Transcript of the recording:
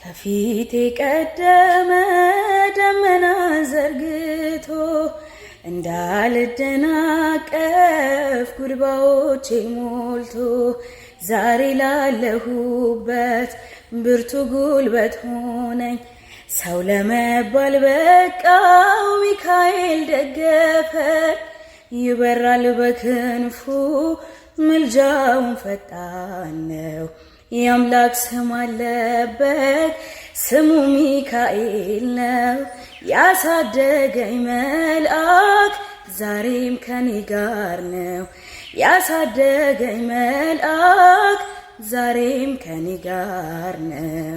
ከፊቴ ቀደመ ደመና ዘርግቶ እንዳልደናቀፍ ጉድባዎቼ ሞልቶ ዛሬ ላለሁበት ብርቱ ጉልበት ሆነኝ። ሰው ለመባል በቃው ሚካኤል ደገፈኝ። ይበራል በክንፉ ምልጃውን ፈጣን ነው። የአምላክ ስም አለበት ስሙ ሚካኤል ነው። ያሳደገኝ መልአክ ዛሬም ከኔ ጋር ነው። ያሳደገኝ መልአክ ዛሬም ከኔ ጋር ነው።